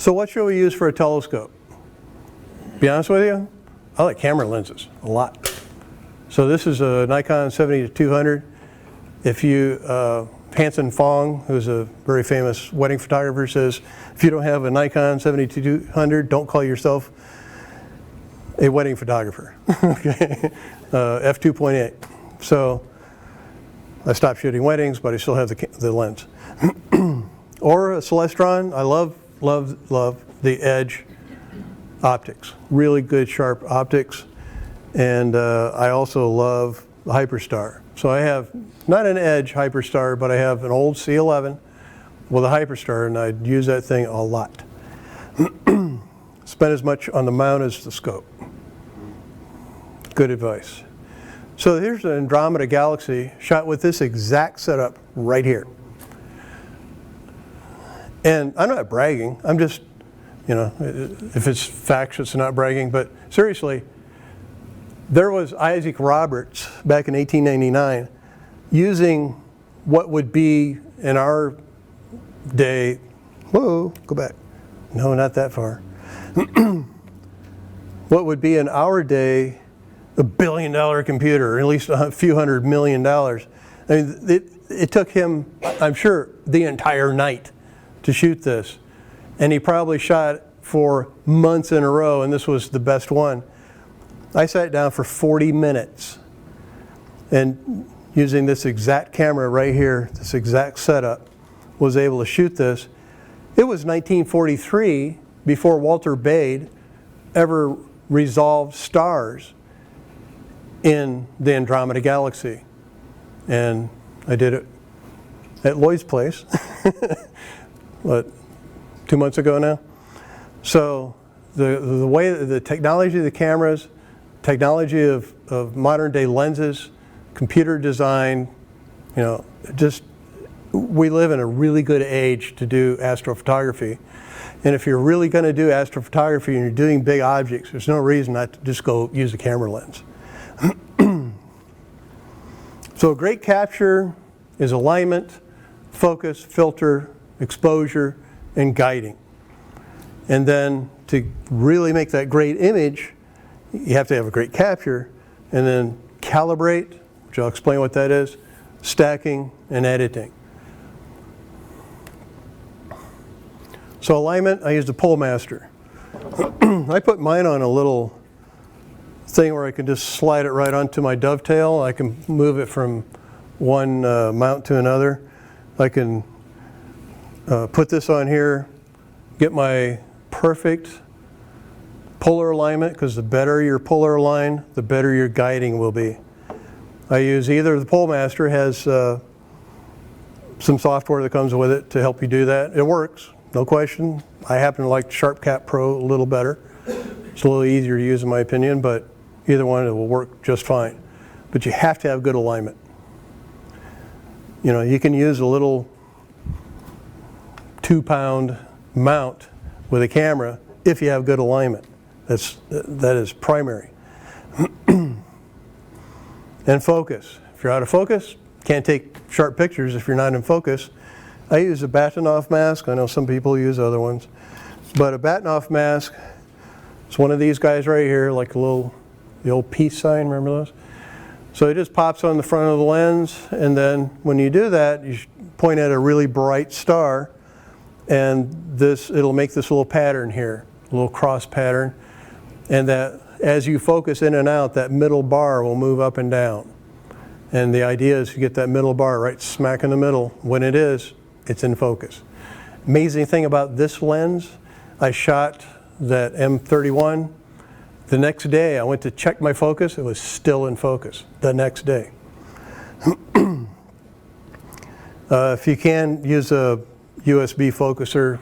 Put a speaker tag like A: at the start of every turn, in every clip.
A: So what should we use for a telescope? Be honest with you, I like camera lenses a lot. So this is a Nikon 70-200. If you, Hanson Fong, who's a very famous wedding photographer, says, if you don't have a Nikon 70-200, don't call yourself a wedding photographer. Okay, f2.8. So I stopped shooting weddings, but I still have the lens. Or a Celestron. I love the Edge optics. Really good, sharp optics. And I also love the Hyperstar. So I have not an Edge Hyperstar, but I have an old C11 with a Hyperstar, and I'd use that thing a lot. Spend as much on the mount as the scope. Good advice. So here's an Andromeda Galaxy shot with this exact setup right here. And I'm not bragging, I'm just, you know, if it's facts, it's not bragging, but seriously, there was Isaac Roberts back in 1899 using what would be in our day, whoa, go back, no, not that far. What would be in our day a $1 billion computer, or at least a few $100 million. I mean, it took him, I'm sure, the entire night to shoot this. And he probably shot for months in a row, and this was the best one. I sat down for 40 minutes and using this exact camera right here, this exact setup, was able to shoot this. It was 1943 before Walter Bade ever resolved stars in the Andromeda Galaxy. And I did it at Lloyd's place, what, 2 months ago now? So the way, the technology of the cameras, technology of modern day lenses, computer design, you know, just, we live in a really good age to do astrophotography. And if you're really going to do astrophotography and you're doing big objects, there's no reason not to just go use a camera lens. So a great capture is alignment, focus, filter, exposure, and guiding. And then to really make that great image, you have to have a great capture, and then calibrate, which I'll explain what that is, stacking, and editing. So alignment, I used a Pole Master. I put mine on a little thing where I can just slide it right onto my dovetail. I can move it from one mount to another. I can put this on here, get my perfect polar alignment, because the better your polar align, the better your guiding will be. I use either the Pole Master has some software that comes with it to help you do that. It works, no question. I happen to like SharpCap Pro a little better. It's a little easier to use in my opinion, but either one, it will work just fine. But you have to have good alignment. You know, you can use a little 2-pound mount with a camera if you have good alignment. That is primary. And focus. If you're out of focus, can't take sharp pictures if you're not in focus. I use a Batanoff mask. I know some people use other ones. But a Batanoff mask, it's one of these guys right here, like the old peace sign, remember those? So it just pops on the front of the lens, and then when you do that, you point at a really bright star, and it'll make this little pattern here, a little cross pattern, and that as you focus in and out, that middle bar will move up and down. And the idea is to get that middle bar right smack in the middle. When it is, it's in focus. Amazing thing about this lens, I shot that M31. The next day, I went to check my focus. It was still in focus the next day. If you can, use a USB focuser,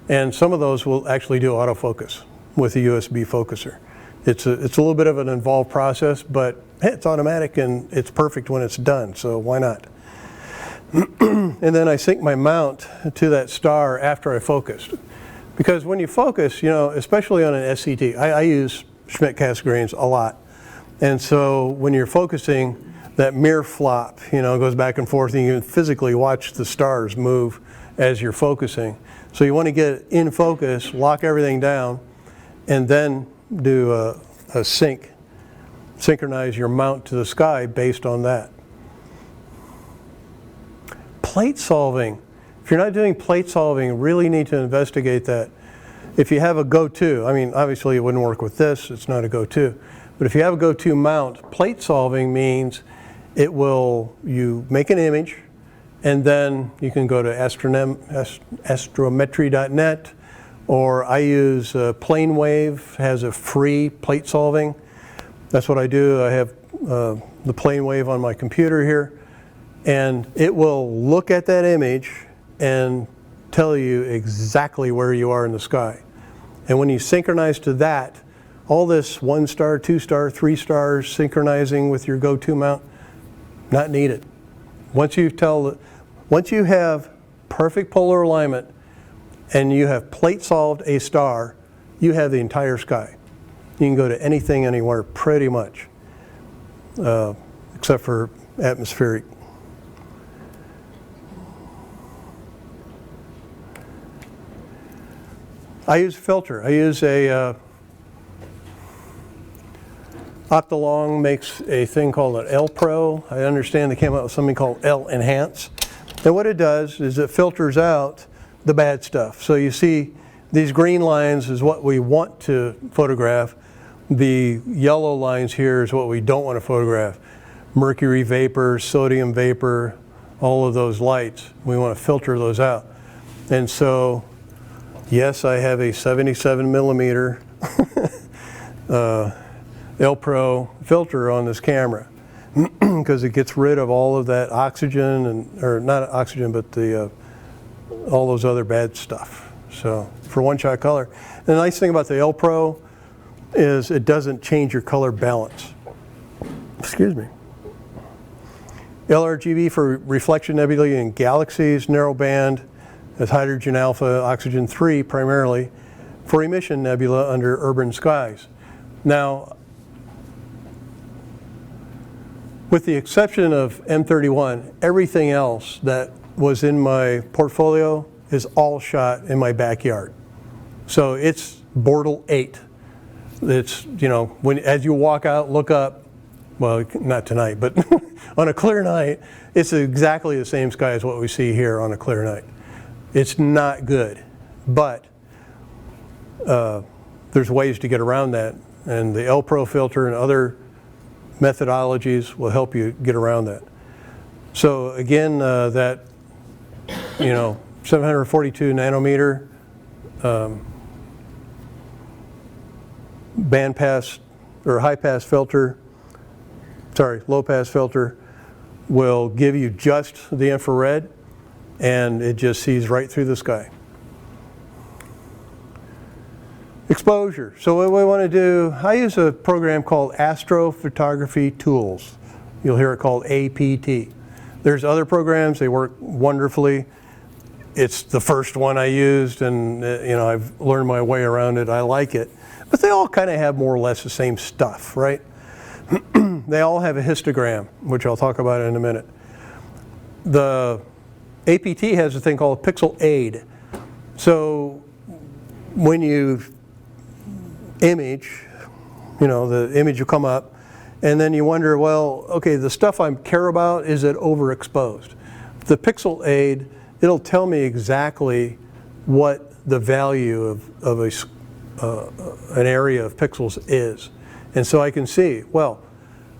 A: and some of those will actually do autofocus with a USB focuser. It's a little bit of an involved process, but hey, it's automatic and it's perfect when it's done, so why not? And then I sync my mount to that star after I focused. Because when you focus, you know, especially on an SCT, I use Schmidt-Cassegrains a lot. And so when you're focusing, that mirror flop, you know, goes back and forth, and you can physically watch the stars move as you're focusing. So you want to get it in focus, lock everything down, and then do a synchronize your mount to the sky based on that. Plate solving. If you're not doing plate solving, you really need to investigate that. If you have a go-to, I mean, obviously it wouldn't work with this, it's not a go-to. But if you have a go-to mount, plate solving means you make an image, and then you can go to astrometry.net, or I use PlaneWave, has a free plate solving. That's what I do. I have the PlaneWave on my computer here, and it will look at that image and tell you exactly where you are in the sky. And when you synchronize to that, all this 1 star, 2 star, 3 stars synchronizing with your go-to mount, not needed. Once you have perfect polar alignment and you have plate solved a star, you have the entire sky. You can go to anything, anywhere, pretty much, except for atmospheric. I use a filter. I use a Optilong makes a thing called an L Pro. I understand they came out with something called L Enhance. And what it does is it filters out the bad stuff. So you see these green lines is what we want to photograph. The yellow lines here is what we don't want to photograph. Mercury vapor, sodium vapor, all of those lights. We want to filter those out. And so, yes, I have a 77 millimeter L Pro filter on this camera because it gets rid of all of that oxygen, or not oxygen, but all those other bad stuff. So for one-shot color. And the nice thing about the L Pro is it doesn't change your color balance. Excuse me. LRGB for reflection nebulae in galaxies, narrow band, as hydrogen alpha, oxygen 3 primarily, for emission nebula under urban skies. Now, with the exception of M31, everything else that was in my portfolio is all shot in my backyard. So it's Bortle 8. It's, you know, as you walk out, look up, well, not tonight, but on a clear night, it's exactly the same sky as what we see here on a clear night. It's not good, but there's ways to get around that, and the L Pro filter and other methodologies will help you get around that. So again, that 742 nanometer band pass or high pass filter, low pass filter will give you just the infrared, and it just sees right through the sky. Exposure. So what we want to do, I use a program called Astrophotography Tools. You'll hear it called APT. There's other programs, they work wonderfully. It's the first one I used, and I've learned my way around it. I like it. But they all kind of have more or less the same stuff, right? They all have a histogram, which I'll talk about in a minute. The APT has a thing called Pixel Aid. So when you image, the image will come up, and then you wonder, well, okay, the stuff I care about, is it overexposed? The Pixel Aid, it'll tell me exactly what the value of an area of pixels is. And so I can see, well,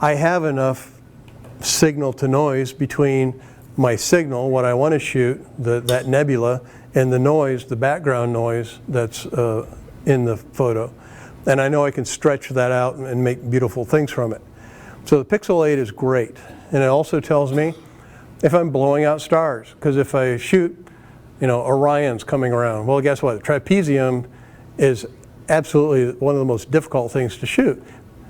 A: I have enough signal to noise between my signal, what I want to shoot, that nebula, and the noise, the background noise that's in the photo. And I know I can stretch that out and make beautiful things from it. So the Pixel Aid is great. And it also tells me if I'm blowing out stars. Because if I shoot, Orion's coming around. Well, guess what? Trapezium is absolutely one of the most difficult things to shoot.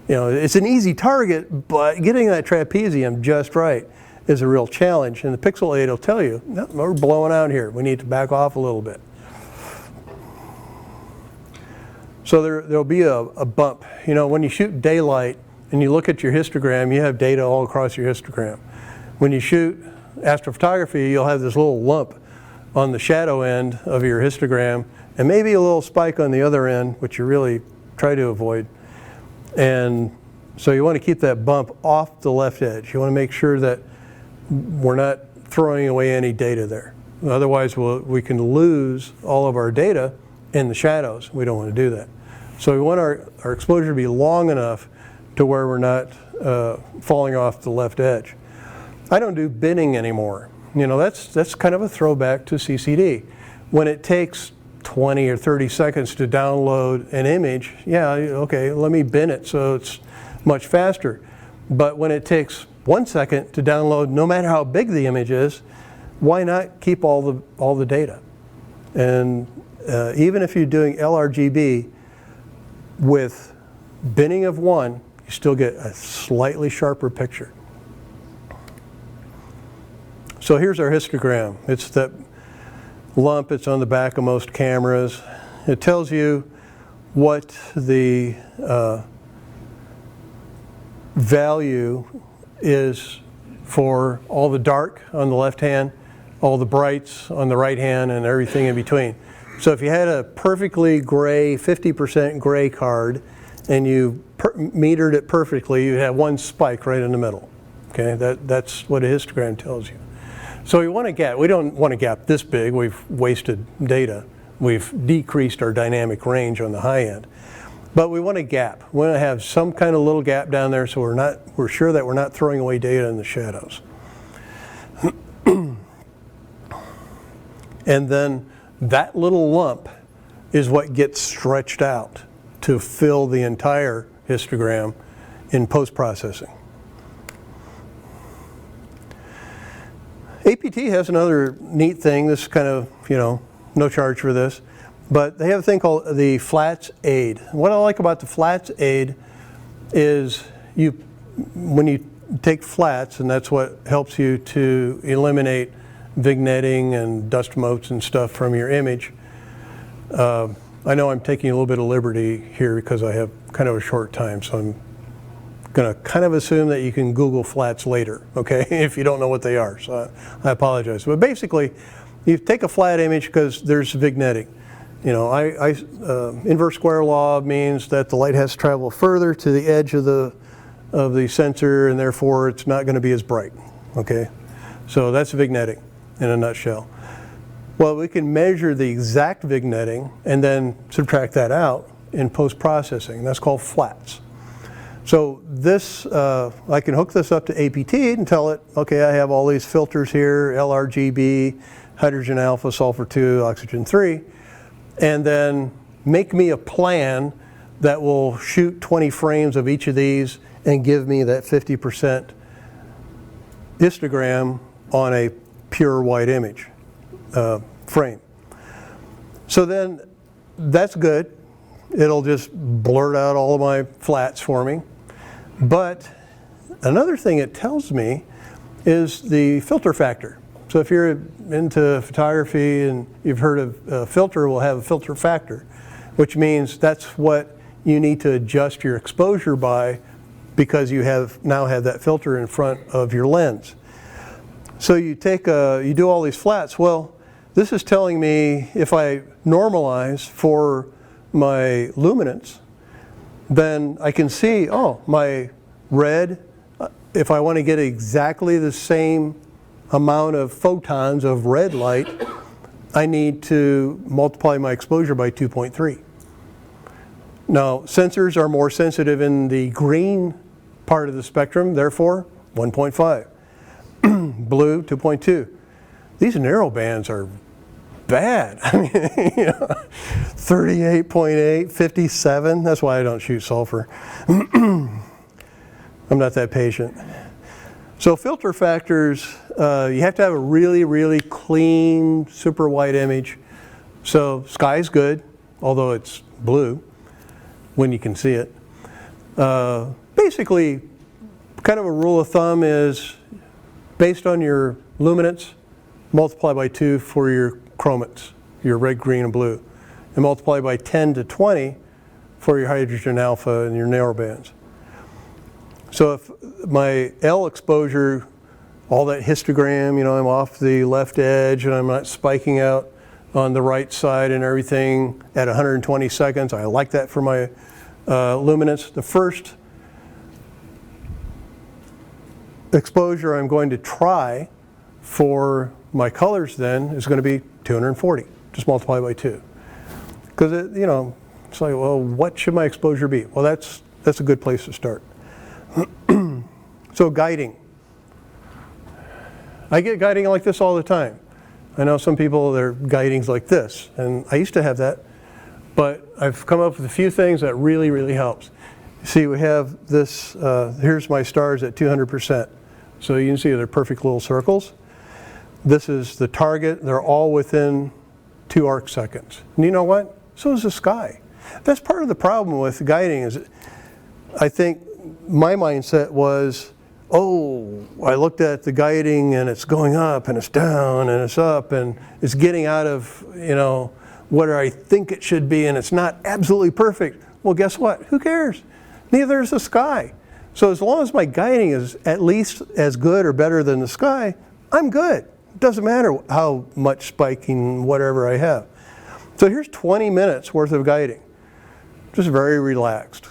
A: It's an easy target, but getting that trapezium just right is a real challenge. And the Pixel Aid will tell you, no, we're blowing out here. We need to back off a little bit. So there'll be a bump. When you shoot daylight and you look at your histogram, you have data all across your histogram. When you shoot astrophotography, you'll have this little lump on the shadow end of your histogram, and maybe a little spike on the other end, which you really try to avoid. And so you want to keep that bump off the left edge. You want to make sure that we're not throwing away any data there. Otherwise, we can lose all of our data in the shadows. We don't want to do that. So we want our exposure to be long enough to where we're not falling off the left edge. I don't do binning anymore. You know, that's kind of a throwback to CCD. When it takes 20 or 30 seconds to download an image, yeah, okay, let me bin it so it's much faster. But when it takes 1 second to download, no matter how big the image is, why not keep all the data? And even if you're doing LRGB with binning of 1, you still get a slightly sharper picture. So here's our histogram. It's that lump. It's on the back of most cameras. It tells you what the value is for all the dark on the left hand, all the brights on the right hand, and everything in between. So if you had a perfectly gray, 50% gray card, and you metered it perfectly, you'd have one spike right in the middle. Okay, that's what a histogram tells you. So we want a gap. We don't want a gap this big. We've wasted data. We've decreased our dynamic range on the high end. But we want a gap. We want to have some kind of little gap down there so we're sure that we're not throwing away data in the shadows. And then that little lump is what gets stretched out to fill the entire histogram in post-processing. APT has another neat thing. This is kind of, no charge for this. But they have a thing called the flats aid. What I like about the flats aid is when you take flats, and that's what helps you to eliminate vignetting and dust motes and stuff from your image. I know I'm taking a little bit of liberty here because I have kind of a short time, so I'm going to kind of assume that you can Google flats later, okay, if you don't know what they are. So I apologize. But basically, you take a flat image because there's vignetting. Inverse square law means that the light has to travel further to the edge of the sensor, and therefore it's not going to be as bright. Okay, so that's vignetting in a nutshell. Well, we can measure the exact vignetting and then subtract that out in post-processing. That's called flats. So this, I can hook this up to APT and tell it, okay, I have all these filters here, LRGB, hydrogen alpha, sulfur 2, oxygen 3, and then make me a plan that will shoot 20 frames of each of these and give me that 50% histogram on a pure white image frame. So then that's good. It'll just blurt out all of my flats for me. But another thing it tells me is the filter factor. So if you're into photography and you've heard of a filter, will have a filter factor, which means that's what you need to adjust your exposure by because you now have that filter in front of your lens. So you do all these flats. Well, this is telling me if I normalize for my luminance, then I can see, my red, if I want to get exactly the same amount of photons of red light, I need to multiply my exposure by 2.3. Now, sensors are more sensitive in the green part of the spectrum, therefore 1.5. Blue, 2.2. These narrow bands are bad. I mean, 38.8, 57. That's why I don't shoot sulfur. I'm not that patient. So filter factors, you have to have a really, really clean, super white image. So sky's good, although it's blue when you can see it. Basically, kind of a rule of thumb is based on your luminance, multiply by 2 for your chromates, your red, green, and blue, and multiply by 10 to 20 for your hydrogen alpha and your narrow bands. So if my L exposure all that histogram, I'm off the left edge and I'm not spiking out on the right side and everything at 120 seconds. I like that for my luminance. The first exposure I'm going to try for my colors then is going to be 240, just multiply by 2. Because it's like, well, what should my exposure be? Well, that's a good place to start. So guiding. I get guiding like this all the time. I know some people, their guiding's like this, and I used to have that, but I've come up with a few things that really, really helps. See, we have this, here's my stars at 200%. So you can see they're perfect little circles. This is the target. They're all within 2 arc seconds. And you know what? So is the sky. That's part of the problem with guiding is, I think my mindset was, oh, I looked at the guiding and it's going up and it's down and it's up and it's getting out of, what I think it should be, and it's not absolutely perfect. Well, guess what? Who cares? Neither is the sky. So as long as my guiding is at least as good or better than the sky, I'm good. It doesn't matter how much spiking, whatever I have. So here's 20 minutes worth of guiding. Just very relaxed.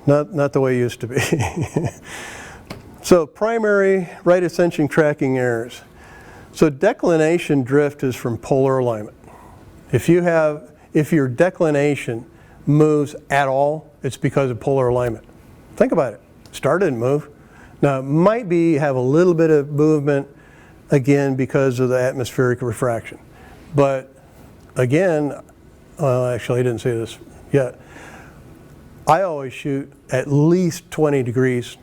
A: Not the way it used to be. So primary right ascension tracking errors. So declination drift is from polar alignment. If your declination moves at all, it's because of polar alignment. Think about it. Star didn't move. Now it might have a little bit of movement again because of the atmospheric refraction. But again, actually I didn't say this yet. I always shoot at least 20 degrees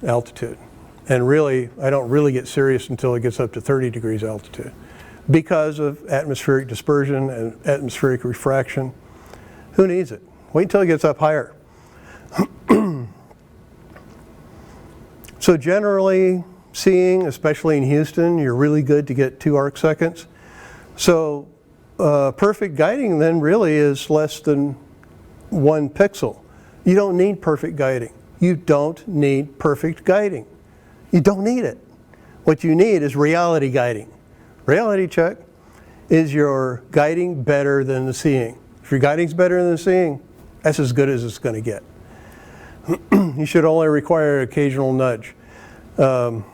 A: altitude. And really, I don't really get serious until it gets up to 30 degrees altitude because of atmospheric dispersion and atmospheric refraction. Who needs it? Wait until it gets up higher. So generally, seeing, especially in Houston, you're really good to get 2 arc seconds. So perfect guiding then really is less than 1 pixel. You don't need perfect guiding. You don't need perfect guiding. You don't need it. What you need is reality guiding. Reality check. Is your guiding better than the seeing? If your guiding's better than the seeing, that's as good as it's going to get. You should only require an occasional nudge. So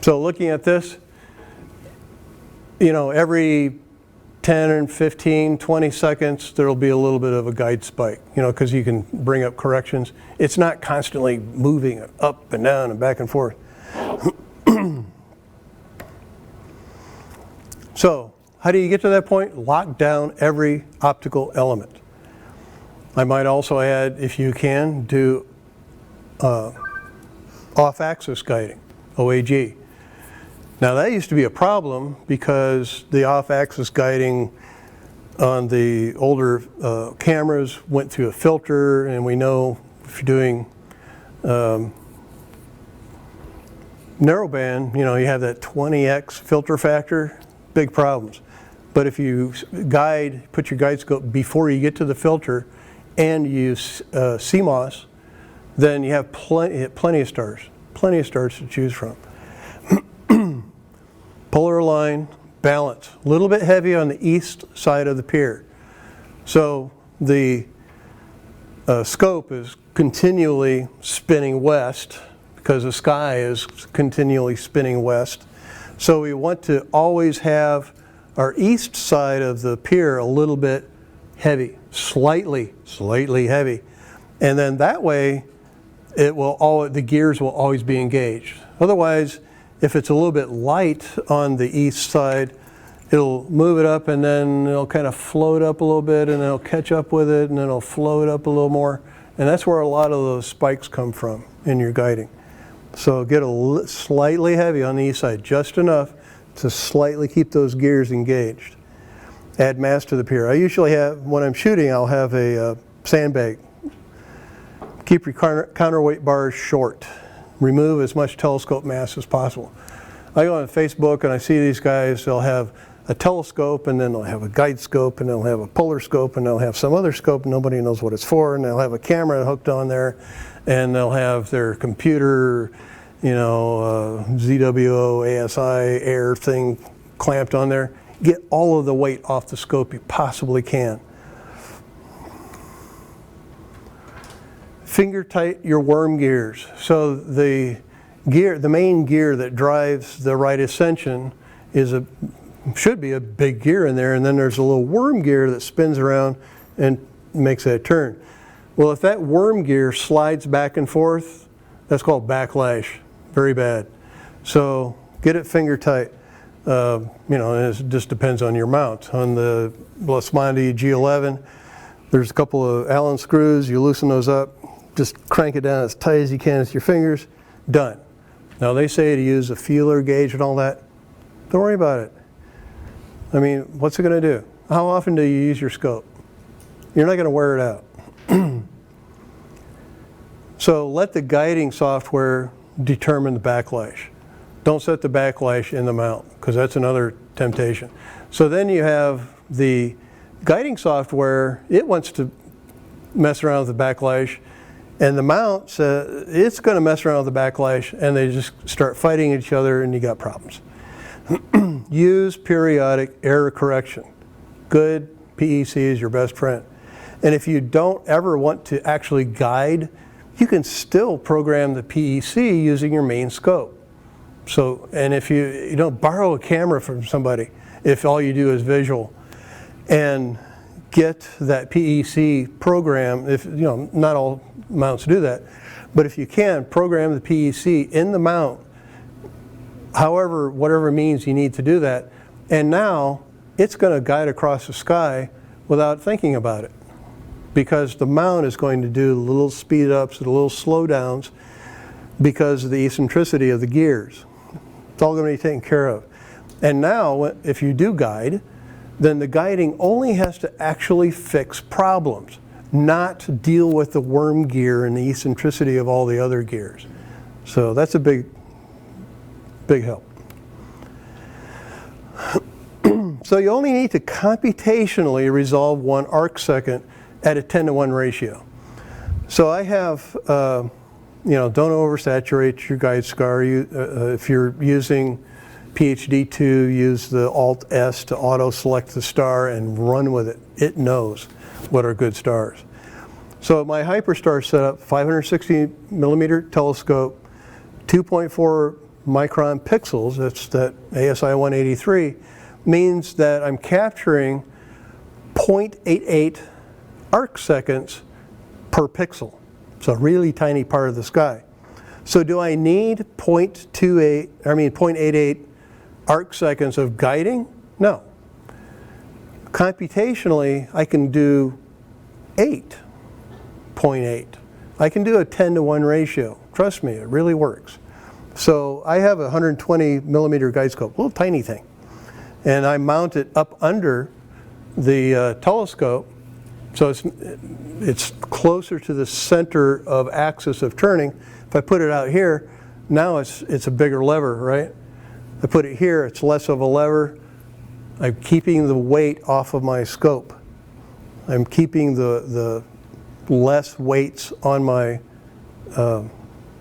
A: looking at this, every 10 and 15, 20 seconds, there'll be a little bit of a guide spike, because you can bring up corrections. It's not constantly moving up and down and back and forth. So, how do you get to that point? Lock down every optical element. I might also add, if you can, do off-axis guiding, OAG. Now that used to be a problem because the off-axis guiding on the older cameras went through a filter, and we know if you're doing narrowband, you have that 20x filter factor, big problems. But if you put your guide scope before you get to the filter and use CMOS, then you have plenty of stars to choose from. Polar line, balance, a little bit heavy on the east side of the pier. So the scope is continually spinning west because the sky is continually spinning west. So we want to always have our east side of the pier a little bit heavy, slightly heavy. And then that way, the gears will always be engaged. Otherwise, if it's a little bit light on the east side, it'll move it up and then it'll kind of float up a little bit and it'll catch up with it and then it'll float up a little more. And that's where a lot of those spikes come from in your guiding. So get slightly heavy on the east side, just enough to slightly keep those gears engaged. Add mass to the pier. I usually have, when I'm shooting, I'll have a sandbag. Keep your counterweight bars short. Remove as much telescope mass as possible. I go on Facebook and I see these guys, they'll have a telescope, and then they'll have a guide scope, and they'll have a polar scope, and they'll have some other scope, nobody knows what it's for, and they'll have a camera hooked on there, and they'll have their computer, you know, ZWO, ASI, air thing clamped on there. Get all of the weight off the scope you possibly can. Finger tight your worm gears. So the main gear that drives the right ascension should be a big gear in there, and then there's a little worm gear that spins around and makes that turn. Well, if that worm gear slides back and forth, that's called backlash. Very bad. So get it finger tight. You know, and it just depends on your mount. On the Blasmondi G11, there's a couple of Allen screws. You loosen those up, just crank it down as tight as you can with your fingers. Done. Now they say to use a feeler gauge and all that. Don't worry about it. I mean, what's it going to do? How often do you use your scope? You're not going to wear it out. So let the guiding software determine the backlash. Don't set the backlash in the mount, because that's another temptation. So then you have the guiding software, it wants to mess around with the backlash, and the mount says it's going to mess around with the backlash, and they just start fighting each other, and you got problems. Use periodic error correction. Good PEC is your best friend. And if you don't ever want to actually guide, you can still program the PEC using your main scope. So, and if you don't borrow a camera from somebody, if all you do is visual, and get that PEC program, if you know, not all mounts do that, but if you can, program the PEC in the mount, however, whatever means you need to do that, and now it's going to guide across the sky without thinking about it, because the mount is going to do little speed ups and little slowdowns because of the eccentricity of the gears. It's all going to be taken care of. And now, if you do guide, then the guiding only has to actually fix problems, not deal with the worm gear and the eccentricity of all the other gears. So that's a big help. So you only need to computationally resolve one arc second at a 10-to-1 ratio. So I have, you know, don't oversaturate your guide scar. If you're using PhD2, use the Alt-S to auto-select the star and run with it. It knows what are good stars. So my Hyperstar setup, 560 millimeter telescope, 2.4 micron pixels, that's that ASI 183, means that I'm capturing 0.88 arc seconds per pixel. So a really tiny part of the sky. So do I need 0.88 arc seconds of guiding? No. Computationally, I can do 8.8. I can do a 10-to-1 ratio. Trust me, it really works. So I have a 120 millimeter guide scope, a little tiny thing. And I mount it up under the telescope, so it's closer to the center of axis of turning. If I put it out here, now it's a bigger lever, right? I put it here, it's less of a lever. I'm keeping the weight off of my scope. I'm keeping the less weights on my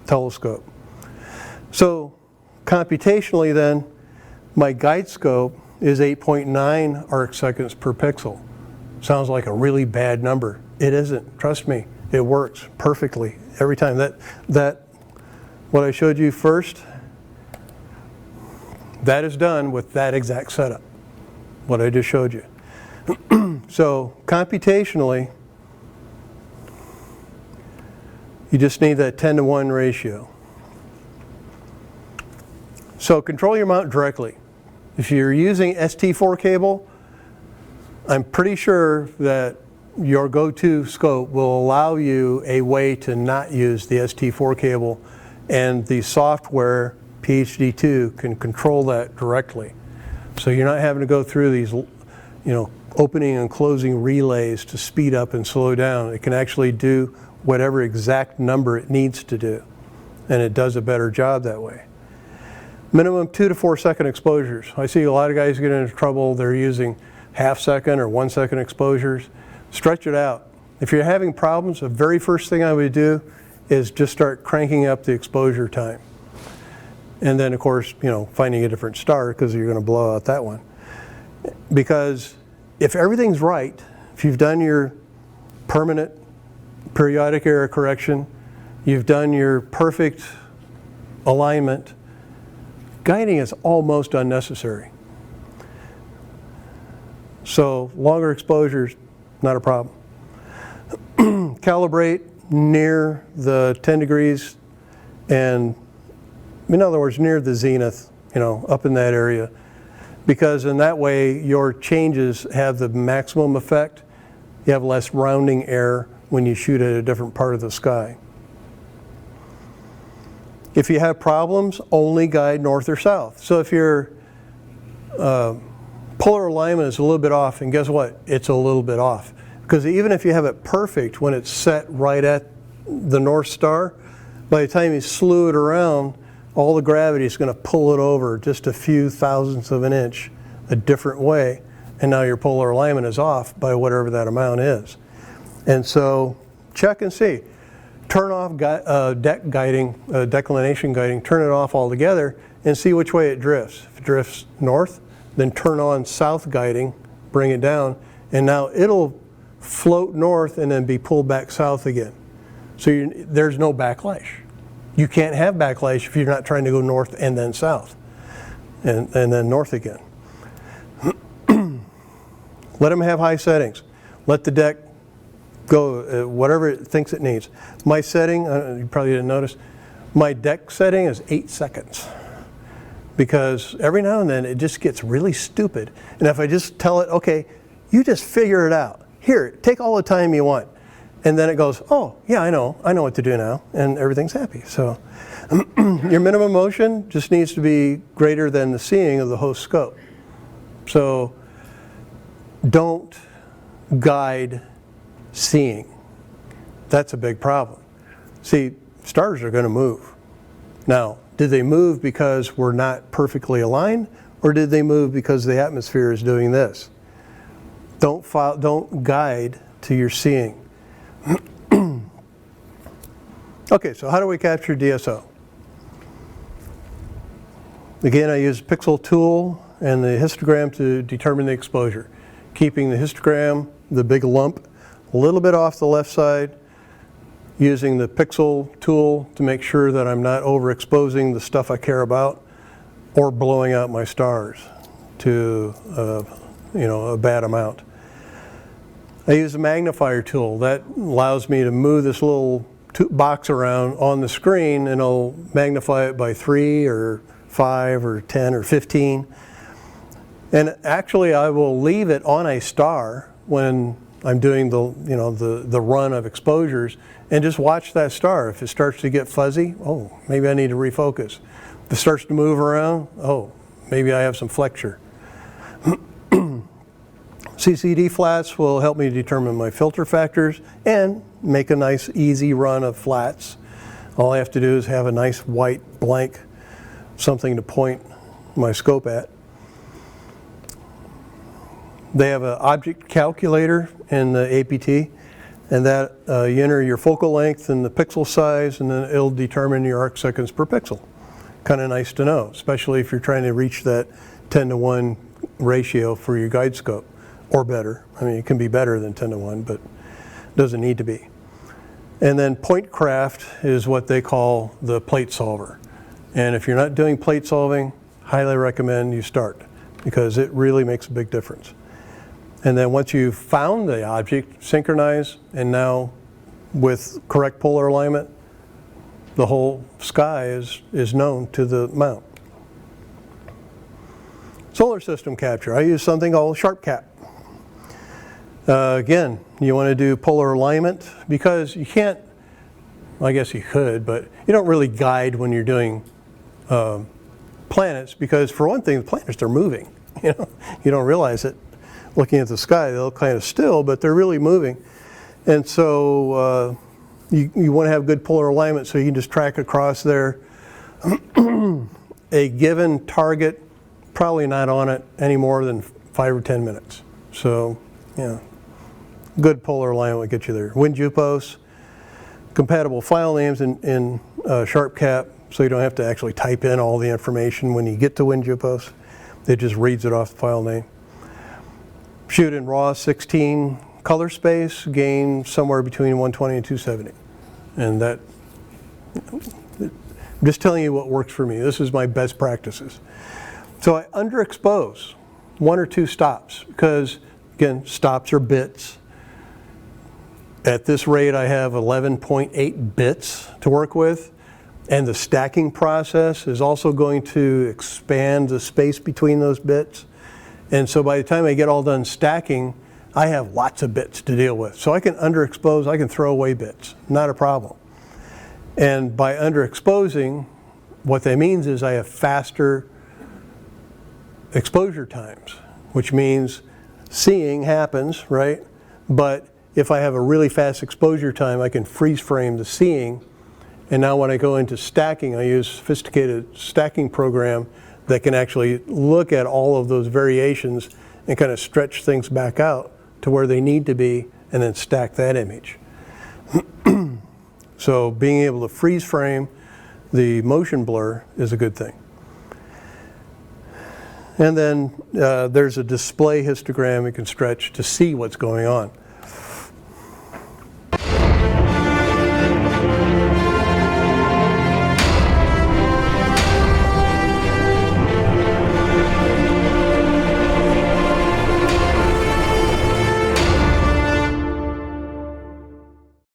A: telescope. So computationally then, my guide scope is 8.9 arc seconds per pixel. Sounds like a really bad number. It isn't. Trust me, it works perfectly every time. That what I showed you first, that is done with that exact setup, what I just showed you. So computationally, you just need that 10-to-1 ratio. So control your mount directly. If you're using ST4 cable, I'm pretty sure that your go-to scope will allow you a way to not use the ST4 cable, and the software PhD2 can control that directly. So you're not having to go through these, you know, opening and closing relays to speed up and slow down. It can actually do whatever exact number it needs to do, and it does a better job that way. Minimum 2 to 4 second exposures. I see a lot of guys get into trouble. They're using half-second or 1 second exposures. Stretch it out. If you're having problems, the very first thing I would do is just start cranking up the exposure time. And then, of course, finding a different star because you're going to blow out that one. Because if everything's right, if you've done your permanent periodic error correction, you've done your perfect alignment, guiding is almost unnecessary. So longer exposures, not a problem. Calibrate near the 10 degrees and, in other words, near the zenith, up in that area. Because in that way, your changes have the maximum effect. You have less rounding error when you shoot at a different part of the sky. If you have problems, only guide north or south. So if your polar alignment is a little bit off, and guess what? It's a little bit off. Because even if you have it perfect when it's set right at the North Star, by the time you slew it around, all the gravity is going to pull it over just a few thousandths of an inch a different way, and now your polar alignment is off by whatever that amount is. And so check and see. Turn off deck guiding, declination guiding, turn it off altogether and see which way it drifts. If it drifts north, then turn on south guiding, bring it down, and now it'll float north and then be pulled back south again. So there's no backlash. You can't have backlash if you're not trying to go north and then south, and then north again. Let them have high settings. Let the deck go whatever it thinks it needs. My setting, you probably didn't notice, my deck setting is 8 seconds. Because every now and then it just gets really stupid. And if I just tell it, okay, you just figure it out. Here, take all the time you want. And then it goes, oh, yeah, I know what to do now, and everything's happy. So your minimum motion just needs to be greater than the seeing of the host scope. So don't guide seeing. That's a big problem. See, stars are going to move. Now, did they move because we're not perfectly aligned, or did they move because the atmosphere is doing this? Don't guide to your seeing. Okay, so how do we capture DSO? Again, I use pixel tool and the histogram to determine the exposure. Keeping the histogram, the big lump, a little bit off the left side, using the pixel tool to make sure that I'm not overexposing the stuff I care about or blowing out my stars to a bad amount. I use a magnifier tool that allows me to move this little box around on the screen, and it'll magnify it by 3 or 5 or 10 or 15. And actually I will leave it on a star when I'm doing the run of exposures, and just watch that star. If it starts to get fuzzy, oh, maybe I need to refocus. If it starts to move around, oh, maybe I have some flexure. CCD flats will help me determine my filter factors and make a nice easy run of flats. All I have to do is have a nice white blank, something to point my scope at. They have an object calculator in the APT, and that you enter your focal length and the pixel size, and then it'll determine your arc seconds per pixel. Kind of nice to know, especially if you're trying to reach that 10:1 ratio for your guide scope, or better. I mean, it can be better than 10:1, but it doesn't need to be. And then point craft is what they call the plate solver. And if you're not doing plate solving, highly recommend you start, because it really makes a big difference. And then once you've found the object, synchronize, and now with correct polar alignment, the whole sky is known to the mount. Solar system capture, I use something called SharpCap. Again, you want to do polar alignment, because you can't, well, I guess you could, but you don't really guide when you're doing planets, because for one thing, the planets are moving. You don't realize it. Looking at the sky, they look kind of still, but they're really moving. And so you want to have good polar alignment so you can just track across there a given target, probably not on it any more than 5 or 10 minutes. So, yeah, good polar alignment will get you there. WinJupos, compatible file names in SharpCap, so you don't have to actually type in all the information when you get to WinJupos. It just reads it off the file name. Shoot in RAW 16 color space, gain somewhere between 120 and 270. And that, I'm just telling you what works for me. This is my best practices. So I underexpose 1 or 2 stops because, again, stops are bits. At this rate, I have 11.8 bits to work with. And the stacking process is also going to expand the space between those bits. And so by the time I get all done stacking, I have lots of bits to deal with. So I can underexpose, I can throw away bits, not a problem. And by underexposing, what that means is I have faster exposure times, which means seeing happens, right? But if I have a really fast exposure time, I can freeze frame the seeing. And now when I go into stacking, I use a sophisticated stacking program that can actually look at all of those variations and kind of stretch things back out to where they need to be and then stack that image. So being able to freeze frame the motion blur is a good thing. And then there's a display histogram you can stretch to see what's going on.